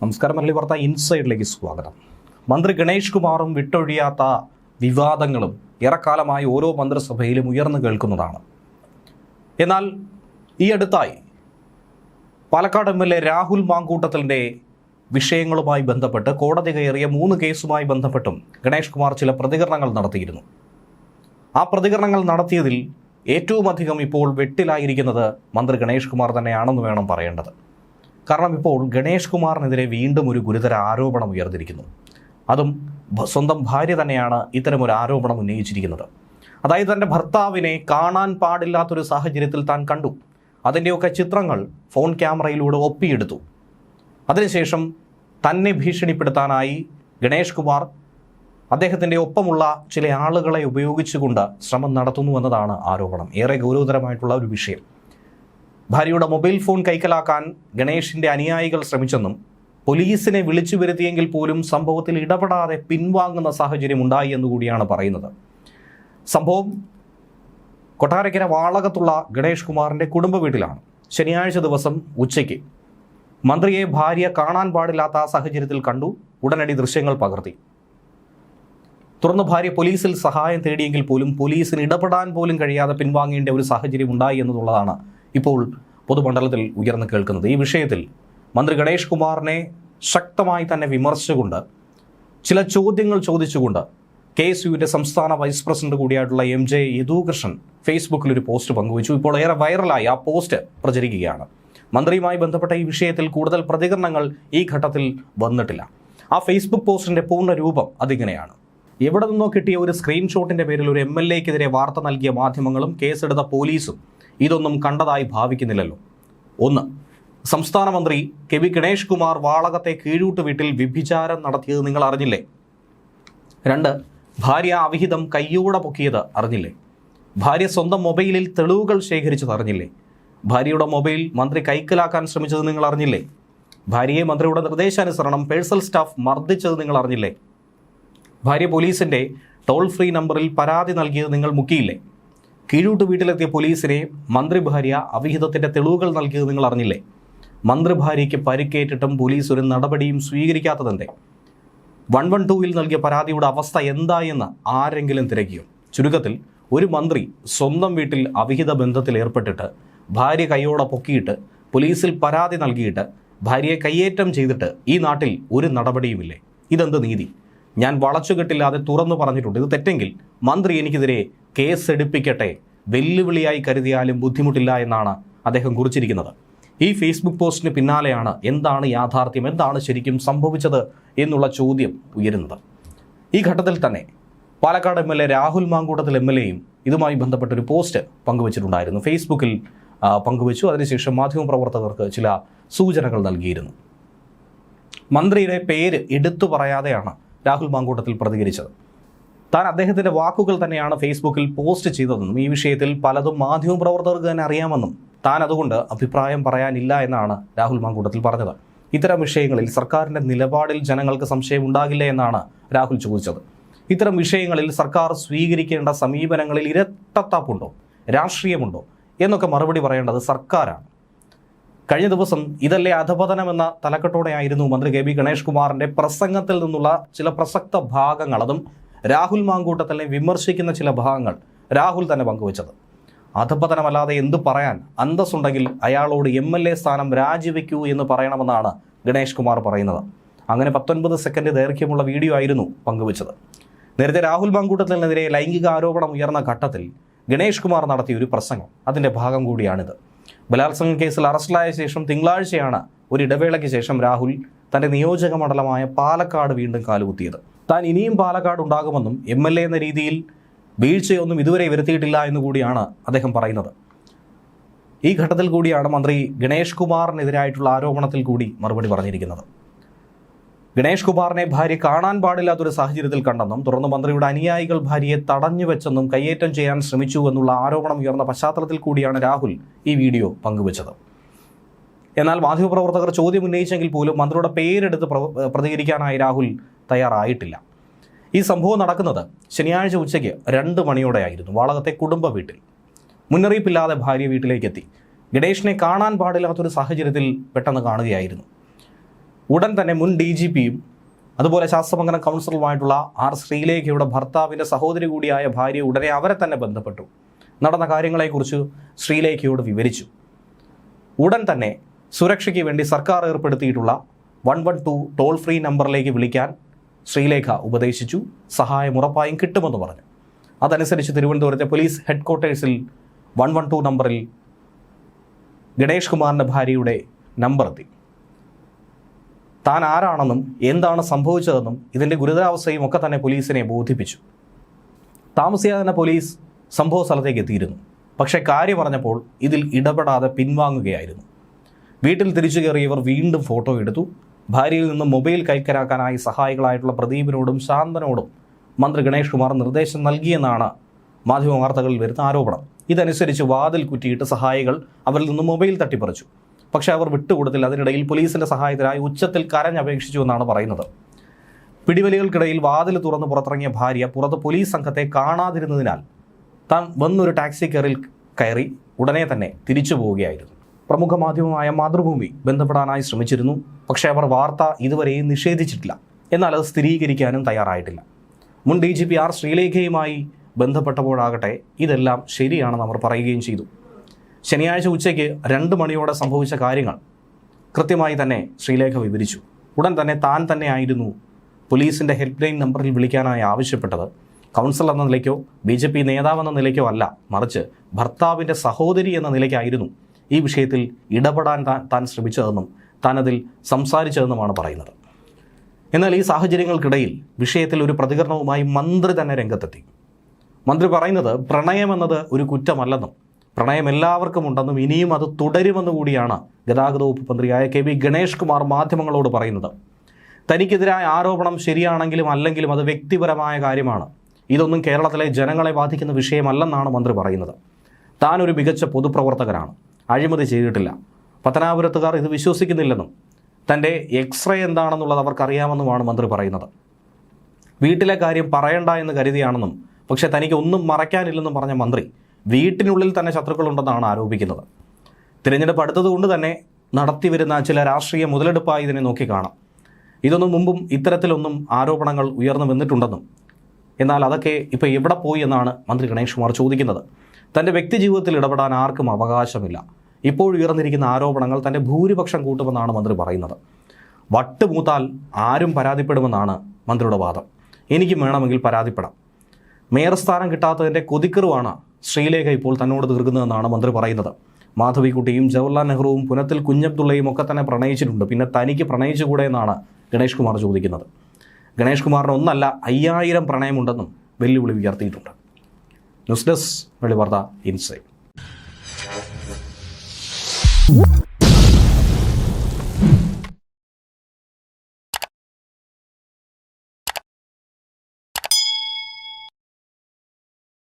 നമസ്കാരം. മലയാളി വാർത്ത ഇൻസൈഡിലേക്ക് സ്വാഗതം. മന്ത്രി ഗണേഷ് കുമാറും വിട്ടൊഴിയാത്ത വിവാദങ്ങളും ഏറെക്കാലമായി ഓരോ മന്ത്രിസഭയിലും ഉയർന്നു കേൾക്കുന്നതാണ്. എന്നാൽ ഈ അടുത്തായി പാലക്കാട് MLA രാഹുൽ മാങ്കൂട്ടത്തിലിൻ്റെ വിഷയങ്ങളുമായി ബന്ധപ്പെട്ട് കോടതി കയറിയ 3 കേസുമായി ബന്ധപ്പെട്ടും ഗണേഷ് കുമാർ ചില പ്രതികരണങ്ങൾ നടത്തിയിരുന്നു. ആ പ്രതികരണങ്ങൾ നടത്തിയതിൽ ഏറ്റവും അധികം ഇപ്പോൾ വെട്ടിലായിരിക്കുന്നത് മന്ത്രി ഗണേഷ് കുമാർ തന്നെയാണെന്ന് വേണം പറയേണ്ടത്. കാരണം ഇപ്പോൾ ഗണേഷ് കുമാറിനെതിരെ വീണ്ടും ഒരു ഗുരുതര ആരോപണം ഉയർന്നിരിക്കുന്നു. അതും സ്വന്തം ഭാര്യ തന്നെയാണ് ഇത്തരമൊരു ആരോപണം ഉന്നയിച്ചിരിക്കുന്നത്. അതായത് തൻ്റെ ഭർത്താവിനെ കാണാൻ പാടില്ലാത്തൊരു സാഹചര്യത്തിൽ താൻ കണ്ടു. അതിൻ്റെയൊക്കെ ചിത്രങ്ങൾ ഫോൺ ക്യാമറയിലൂടെ ഒപ്പിയെടുത്തു. അതിനുശേഷം തന്നെ ഭീഷണിപ്പെടുത്താനായി ഗണേഷ് കുമാർ അദ്ദേഹത്തിൻ്റെ ഒപ്പമുള്ള ചില ആളുകളെ ഉപയോഗിച്ചുകൊണ്ട് ശ്രമം നടത്തുന്നു എന്നതാണ് ആരോപണം. ഏറെ ഗൗരവതരമായിട്ടുള്ള ഒരു വിഷയം. ഭാര്യയുടെ മൊബൈൽ ഫോൺ കൈക്കലാക്കാൻ ഗണേഷിൻ്റെ അനുയായികൾ ശ്രമിച്ചെന്നും പോലീസിനെ വിളിച്ചു വരുത്തിയെങ്കിൽ പോലും സംഭവത്തിൽ ഇടപെടാതെ പിൻവാങ്ങുന്ന സാഹചര്യം ഉണ്ടായി എന്നുകൂടിയാണ് പറയുന്നത്. സംഭവം കൊട്ടാരക്കര വാളകത്തുള്ള ഗണേഷ് കുമാറിൻ്റെ കുടുംബ വീട്ടിലാണ്. ശനിയാഴ്ച ദിവസം ഉച്ചയ്ക്ക് മന്ത്രിയെ ഭാര്യ കാണാൻ പാടില്ലാത്ത ആ സാഹചര്യത്തിൽ കണ്ടു. ഉടനടി ദൃശ്യങ്ങൾ പകർത്തി. തുടർന്ന് ഭാര്യ പോലീസിൽ സഹായം തേടിയെങ്കിൽ പോലും പോലീസിന് ഇടപെടാൻ പോലും കഴിയാതെ പിൻവാങ്ങേണ്ട ഒരു സാഹചര്യം ഉണ്ടായി എന്നുള്ളതാണ് ഇപ്പോൾ പൊതുമണ്ഡലത്തിൽ ഉയർന്നു കേൾക്കുന്നത്. ഈ വിഷയത്തിൽ മന്ത്രി ഗണേഷ് കുമാറിനെ ശക്തമായി തന്നെ വിമർശിച്ചുകൊണ്ട് ചില ചോദ്യങ്ങൾ ചോദിച്ചുകൊണ്ട് KSUവിൻ്റെ സംസ്ഥാന വൈസ് പ്രസിഡന്റ് കൂടിയായിട്ടുള്ള MJ യദുകൃഷ്ണൻ ഫേസ്ബുക്കിൽ ഒരു പോസ്റ്റ് പങ്കുവച്ചു. ഇപ്പോൾ ഏറെ വൈറലായി ആ പോസ്റ്റ് പ്രചരിക്കുകയാണ്. മന്ത്രിയുമായി ബന്ധപ്പെട്ട ഈ വിഷയത്തിൽ കൂടുതൽ പ്രതികരണങ്ങൾ ഈ ഘട്ടത്തിൽ വന്നിട്ടില്ല. ആ ഫേസ്ബുക്ക് പോസ്റ്റിൻ്റെ പൂർണ്ണ രൂപം അതിങ്ങനെയാണ്. എവിടെ നിന്നോ കിട്ടിയ ഒരു സ്ക്രീൻഷോട്ടിൻ്റെ പേരിൽ ഒരു MLAക്കെതിരെ വാർത്ത നൽകിയ മാധ്യമങ്ങളും കേസെടുത്ത പോലീസും ഇതൊന്നും കണ്ടതായി ഭാവിക്കുന്നില്ലല്ലോ. 1. സംസ്ഥാന മന്ത്രി KV ഗണേഷ് കുമാർ വാളകത്തെ കീഴൂട്ട് വീട്ടിൽ വ്യഭിചാരം നടത്തിയത് നിങ്ങൾ അറിഞ്ഞില്ലേ? 2. ഭാര്യ അവിഹിതം കയ്യോടെ പൊക്കിയത് അറിഞ്ഞില്ലേ? ഭാര്യ സ്വന്തം മൊബൈലിൽ തെളിവുകൾ ശേഖരിച്ചത് അറിഞ്ഞില്ലേ? ഭാര്യയുടെ മൊബൈൽ മന്ത്രി കൈക്കലാക്കാൻ ശ്രമിച്ചത് നിങ്ങൾ അറിഞ്ഞില്ലേ? ഭാര്യയെ മന്ത്രിയുടെ നിർദ്ദേശാനുസരണം പേഴ്സണൽ സ്റ്റാഫ് മർദ്ദിച്ചത് നിങ്ങൾ അറിഞ്ഞില്ലേ? ഭാര്യ പോലീസിൻ്റെ ടോൾ ഫ്രീ നമ്പറിൽ പരാതി നൽകിയത് നിങ്ങൾ മുക്കിയില്ലേ? കീഴൂട്ട് വീട്ടിലെത്തിയ പോലീസിനെ മന്ത്രി ഭാര്യ അവിഹിതത്തിൻ്റെ തെളിവുകൾ നൽകിയത് നിങ്ങൾ അറിഞ്ഞില്ലേ? മന്ത്രി ഭാര്യയ്ക്ക് പരിക്കേറ്റിട്ടും പോലീസ് ഒരു നടപടിയും സ്വീകരിക്കാത്തതെന്തേ? 112-ൽ നൽകിയ പരാതിയുടെ അവസ്ഥ എന്തായെന്ന് ആരെങ്കിലും തിരക്കിയോ? ചുരുക്കത്തിൽ ഒരു മന്ത്രി സ്വന്തം വീട്ടിൽ അവിഹിത ബന്ധത്തിൽ ഏർപ്പെട്ടിട്ട് ഭാര്യ കൈയോടെ പൊക്കിയിട്ട് പോലീസിൽ പരാതി നൽകിയിട്ട് ഭാര്യയെ കയ്യേറ്റം ചെയ്തിട്ട് ഈ നാട്ടിൽ ഒരു നടപടിയുമില്ലേ? ഇതെന്ത് നീതി? ഞാൻ വളച്ചുകെട്ടില്ലാതെ തുറന്നു പറഞ്ഞിട്ടുണ്ട്. ഇത് തെറ്റെങ്കിൽ മന്ത്രി എനിക്കെതിരെ കേസ് എടുപ്പിക്കട്ടെ, വെല്ലുവിളിയായി കരുതിയാലും ബുദ്ധിമുട്ടില്ല എന്നാണ് അദ്ദേഹം കുറിച്ചിരിക്കുന്നത്. ഈ ഫേസ്ബുക്ക് പോസ്റ്റിന് പിന്നാലെയാണ് എന്താണ് യാഥാർത്ഥ്യം, എന്താണ് ശരിക്കും സംഭവിച്ചത് എന്നുള്ള ചോദ്യം ഉയരുന്നത്. ഈ ഘട്ടത്തിൽ തന്നെ പാലക്കാട് MLA രാഹുൽ മാങ്കൂട്ടത്തിൽ MLAയും ഇതുമായി ബന്ധപ്പെട്ടൊരു പോസ്റ്റ് പങ്കുവച്ചിട്ടുണ്ടായിരുന്നു. ഫേസ്ബുക്കിൽ പങ്കുവച്ചു. അതിനുശേഷം മാധ്യമപ്രവർത്തകർക്ക് ചില സൂചനകൾ നൽകിയിരുന്നു. മന്ത്രിയുടെ പേര് എടുത്തു പറയാതെയാണ് രാഹുൽ മാങ്കൂട്ടത്തിൽ പ്രതികരിച്ചത്. താൻ അദ്ദേഹത്തിൻ്റെ വാക്കുകൾ തന്നെയാണ് ഫേസ്ബുക്കിൽ പോസ്റ്റ് ചെയ്തതെന്നും ഈ വിഷയത്തിൽ പലതും മാധ്യമപ്രവർത്തകർക്ക് തന്നെ അറിയാമെന്നും താൻ അതുകൊണ്ട് അഭിപ്രായം പറയാനില്ല എന്നാണ് രാഹുൽ മാങ്കൂട്ടത്തിൽ പറഞ്ഞത്. ഇത്തരം വിഷയങ്ങളിൽ സർക്കാരിൻ്റെ നിലപാടിൽ ജനങ്ങൾക്ക് സംശയം ഉണ്ടാകില്ല എന്നാണ് രാഹുൽ ചോദിച്ചത്. ഇത്തരം വിഷയങ്ങളിൽ സർക്കാർ സ്വീകരിക്കേണ്ട സമീപനങ്ങളിൽ ഇരട്ടത്താപ്പുണ്ടോ, രാഷ്ട്രീയമുണ്ടോ എന്നൊക്കെ മറുപടി പറയേണ്ടത് സർക്കാരാണ്. കഴിഞ്ഞ ദിവസം ഇതല്ലേ അധപതനമെന്ന തലക്കെട്ടോടെയായിരുന്നു മന്ത്രി KV ഗണേഷ് കുമാറിൻ്റെ പ്രസംഗത്തിൽ നിന്നുള്ള ചില പ്രസക്ത ഭാഗങ്ങൾ, അതും രാഹുൽ മാങ്കൂട്ടത്തിനെ വിമർശിക്കുന്ന ചില ഭാഗങ്ങൾ രാഹുൽ തന്നെ പങ്കുവച്ചത്. അധപതനമല്ലാതെ എന്തു പറയാൻ? അന്തസ്സുണ്ടെങ്കിൽ അയാളോട് MLA സ്ഥാനം രാജിവെക്കൂ എന്ന് പറയണമെന്നാണ് ഗണേഷ് കുമാർ പറയുന്നത്. അങ്ങനെ 19 സെക്കൻഡ് ദൈർഘ്യമുള്ള വീഡിയോ ആയിരുന്നു പങ്കുവച്ചത്. നേരത്തെ രാഹുൽ മാങ്കൂട്ടത്തിനെതിരെ ലൈംഗിക ആരോപണം ഉയർന്ന ഘട്ടത്തിൽ ഗണേഷ് കുമാർ നടത്തിയ ഒരു പ്രസംഗം, അതിൻ്റെ ഭാഗം കൂടിയാണിത്. ബലാത്സംഗ കേസിൽ അറസ്റ്റിലായ ശേഷം തിങ്കളാഴ്ചയാണ് ഒരു ഇടവേളയ്ക്ക് ശേഷം രാഹുൽ തൻ്റെ നിയോജക മണ്ഡലമായ പാലക്കാട് വീണ്ടും കാലുകുത്തിയത്. താൻ ഇനിയും പാലക്കാട് ഉണ്ടാകുമെന്നും MLA എന്ന രീതിയിൽ വീഴ്ചയൊന്നും ഇതുവരെ വരുത്തിയിട്ടില്ല എന്നുകൂടിയാണ് അദ്ദേഹം പറയുന്നത്. ഈ ഘട്ടത്തിൽ കൂടിയാണ് മന്ത്രി ഗണേഷ് കുമാറിനെതിരായിട്ടുള്ള ആരോപണത്തിൽ കൂടി മറുപടി പറഞ്ഞിരിക്കുന്നത്. ഗണേഷ് കുമാറിനെ ഭാര്യ കാണാൻ പാടില്ലാത്തൊരു സാഹചര്യത്തിൽ കണ്ടെന്നും തുടർന്ന് മന്ത്രിയുടെ അനുയായികൾ ഭാര്യയെ തടഞ്ഞു വെച്ചെന്നും കയ്യേറ്റം ചെയ്യാൻ ശ്രമിച്ചു എന്നുള്ള ആരോപണം ഉയർന്ന പശ്ചാത്തലത്തിൽ കൂടിയാണ് രാഹുൽ ഈ വീഡിയോ പങ്കുവച്ചത്. എന്നാൽ മാധ്യമപ്രവർത്തകർ ചോദ്യം ഉന്നയിച്ചെങ്കിൽ പോലും മന്ത്രിയുടെ പേരെടുത്ത് പ്രതികരിക്കാനായി രാഹുൽ തയ്യാറായിട്ടില്ല. ഈ സംഭവം നടക്കുന്നത് ശനിയാഴ്ച ഉച്ചയ്ക്ക് 2 മണിയോടെയായിരുന്നു. വാളകത്തെ കുടുംബ വീട്ടിൽ മുന്നറിയിപ്പില്ലാതെ ഭാര്യ വീട്ടിലേക്ക് എത്തി. ഗണേഷിനെ കാണാൻ പാടില്ലാത്തൊരു സാഹചര്യത്തിൽ പെട്ടെന്ന് കാണുകയായിരുന്നു. ഉടൻ തന്നെ മുൻ DGPയും അതുപോലെ ശാസ്ത്രമംഗലം കൗൺസിലറുമായിട്ടുള്ള ആർ ശ്രീലേഖയുടെ ഭർത്താവിൻ്റെ സഹോദരി കൂടിയായ ഭാര്യ ഉടനെ അവരെ തന്നെ ബന്ധപ്പെട്ടു. നടന്ന കാര്യങ്ങളെക്കുറിച്ച് ശ്രീലേഖയോട് വിവരിച്ചു. ഉടൻ തന്നെ സുരക്ഷയ്ക്ക് വേണ്ടി സർക്കാർ ഏർപ്പെടുത്തിയിട്ടുള്ള 112 ടോൾ ഫ്രീ നമ്പറിലേക്ക് വിളിക്കാൻ ശ്രീലേഖ ഉപദേശിച്ചു. സഹായം ഉറപ്പായും കിട്ടുമെന്ന് പറഞ്ഞു. അതനുസരിച്ച് തിരുവനന്തപുരത്തെ പോലീസ് ഹെഡ്ക്വാർട്ടേഴ്സിൽ 112 നമ്പറിൽ ഗണേഷ് കുമാറിൻ്റെ ഭാര്യയുടെ നമ്പർ എത്തി. താൻ ആരാണെന്നും എന്താണ് സംഭവിച്ചതെന്നും ഇതിൻ്റെ ഗുരുതരാവസ്ഥയും ഒക്കെ തന്നെ പോലീസിനെ ബോധിപ്പിച്ചു. താമസിയാതെ തന്നെ പോലീസ് സംഭവ സ്ഥലത്തേക്ക് എത്തിയിരുന്നു. പക്ഷേ കാര്യം പറഞ്ഞപ്പോൾ ഇതിൽ ഇടപെടാതെ പിൻവാങ്ങുകയായിരുന്നു. വീട്ടിൽ തിരിച്ചു കയറിയവർ വീണ്ടും ഫോട്ടോ എടുത്തു. ഭാര്യയിൽ നിന്ന് മൊബൈൽ കൈക്കലാക്കാനായി സഹായികളായിട്ടുള്ള പ്രദീപിനോടും ശാന്തനോടും മന്ത്രി ഗണേഷ് കുമാർ നിർദ്ദേശം നൽകിയെന്നാണ് മാധ്യമവാർത്തകളിൽ വരുന്ന ആരോപണം. ഇതനുസരിച്ച് വാതിൽ കുറ്റിയിട്ട് സഹായികൾ അവരിൽ നിന്ന് മൊബൈൽ തട്ടിപ്പറിച്ചു. പക്ഷേ അവർ വിട്ടുകൊടുത്തില്ല. അതിനിടയിൽ പോലീസിൻ്റെ സഹായത്തിനായി ഉച്ചത്തിൽ കരഞ്ഞപേക്ഷിച്ചു എന്നാണ് പറയുന്നത്. പിടിവലികൾക്കിടയിൽ വാതിൽ തുറന്ന് പുറത്തിറങ്ങിയ ഭാര്യ പുറത്ത് പോലീസ് സംഘത്തെ കാണാതിരുന്നതിനാൽ താൻ വന്നൊരു ടാക്സി കയറി ഉടനെ തന്നെ തിരിച്ചു പോവുകയായിരുന്നു. പ്രമുഖ മാധ്യമമായ മാതൃഭൂമി ബന്ധപ്പെടാനായി ശ്രമിച്ചിരുന്നു. പക്ഷേ അവർ വാർത്ത ഇതുവരെയും നിഷേധിച്ചിട്ടില്ല. എന്നാൽ അത് സ്ഥിരീകരിക്കാനും തയ്യാറായിട്ടില്ല. മുൻ DGP ആർ ശ്രീലേഖയുമായി ബന്ധപ്പെട്ടപ്പോഴാകട്ടെ ഇതെല്ലാം ശരിയാണെന്ന് അവർ പറയുകയും ചെയ്തു. ശനിയാഴ്ച ഉച്ചയ്ക്ക് 2 മണിയോടെ സംഭവിച്ച കാര്യങ്ങൾ കൃത്യമായി തന്നെ ശ്രീലേഖ വിവരിച്ചു. ഉടൻ തന്നെ താൻ തന്നെയായിരുന്നു പോലീസിൻ്റെ ഹെൽപ്പ് ലൈൻ നമ്പറിൽ വിളിക്കാനായി ആവശ്യപ്പെട്ടത്. കൗൺസിലർ എന്ന നിലയ്ക്കോ BJP നേതാവെന്ന നിലയ്ക്കോ അല്ല, മറിച്ച് ഭർത്താവിൻ്റെ സഹോദരി എന്ന നിലയ്ക്കായിരുന്നു ഈ വിഷയത്തിൽ ഇടപെടാൻ താൻ ശ്രമിച്ചതെന്നും താൻ അതിൽ സംസാരിച്ചതെന്നുമാണ് പറയുന്നത്. എന്നാൽ ഈ സാഹചര്യങ്ങൾക്കിടയിൽ വിഷയത്തിൽ ഒരു പ്രതികരണവുമായി മന്ത്രി തന്നെ രംഗത്തെത്തി. മന്ത്രി പറയുന്നത് പ്രണയമെന്നത് ഒരു കുറ്റമല്ലെന്നും പ്രണയം എല്ലാവർക്കും ഉണ്ടെന്നും ഇനിയും അത് തുടരുമെന്നു കൂടിയാണ് ഗതാഗത വകുപ്പ് മന്ത്രിയായ KB ഗണേഷ് കുമാർ മാധ്യമങ്ങളോട് പറയുന്നത്. തനിക്കെതിരായ ആരോപണം ശരിയാണെങ്കിലും അല്ലെങ്കിലും അത് വ്യക്തിപരമായ കാര്യമാണ്. ഇതൊന്നും കേരളത്തിലെ ജനങ്ങളെ ബാധിക്കുന്ന വിഷയമല്ലെന്നാണ് മന്ത്രി പറയുന്നത്. താൻ ഒരു മികച്ച പൊതുപ്രവർത്തകനാണ്, അഴിമതി ചെയ്തിട്ടില്ല. പത്തനാപുരത്തുകാർ ഇത് വിശ്വസിക്കുന്നില്ലെന്നും തൻ്റെ എക്സ്റേ എന്താണെന്നുള്ളത് അവർക്കറിയാമെന്നുമാണ് മന്ത്രി പറയുന്നത്. വീട്ടിലെ കാര്യം പറയണ്ട എന്ന് കരുതിയാണെന്നും പക്ഷേ തനിക്ക് ഒന്നും മറയ്ക്കാനില്ലെന്നും പറഞ്ഞ മന്ത്രി വീട്ടിനുള്ളിൽ തന്നെ ശത്രുക്കളുണ്ടെന്നാണ് ആരോപിക്കുന്നത്. തിരഞ്ഞെടുപ്പ് അടുത്തതുകൊണ്ട് തന്നെ നടത്തിവരുന്ന ചില രാഷ്ട്രീയ മുതലെടുപ്പായി ഇതിനെ നോക്കിക്കാണാം. ഇതൊന്നും മുമ്പും ഇത്തരത്തിലൊന്നും ആരോപണങ്ങൾ ഉയർന്നു വന്നിട്ടുണ്ടെന്നും എന്നാൽ അതൊക്കെ ഇപ്പോൾ എവിടെ പോയി എന്നാണ് മന്ത്രി ഗണേഷ് കുമാർ ചോദിക്കുന്നത്. തൻ്റെ വ്യക്തിജീവിതത്തിൽ ഇടപെടാൻ ആർക്കും അവകാശമില്ല. ഇപ്പോൾ ഉയർന്നിരിക്കുന്ന ആരോപണങ്ങൾ തൻ്റെ ഭൂരിപക്ഷം കൂട്ടുമെന്നാണ് മന്ത്രി പറയുന്നത്. വട്ടുമൂത്താൽ ആരും പരാതിപ്പെടുമെന്നാണ് മന്ത്രിയുടെ വാദം. എനിക്കും വേണമെങ്കിൽ പരാതിപ്പെടാം. മേയർ സ്ഥാനം കിട്ടാത്തതിൻ്റെ കൊതിക്കറുവാണ് ശ്രീലേഖ ഇപ്പോൾ തന്നോട് തീർക്കുന്നതെന്നാണ് മന്ത്രി പറയുന്നത്. മാധവിക്കുട്ടിയും ജവഹർലാൽ നെഹ്റുവും പുനത്തിൽ കുഞ്ഞബ്ദുള്ളയും ഒക്കെ തന്നെ പ്രണയിച്ചിട്ടുണ്ട്. പിന്നെ തനിക്ക് പ്രണയിച്ചുകൂടെ എന്നാണ് ഗണേഷ് കുമാർ ചോദിക്കുന്നത്. ഗണേഷ് കുമാറിന് ഒന്നല്ല 5000 പ്രണയമുണ്ടെന്നും വെല്ലുവിളി ഉയർത്തിയിട്ടുണ്ട്. ന്യൂസ് ഡെസ്ക് വെളിവാർത്ത ഇൻസൈഡ്.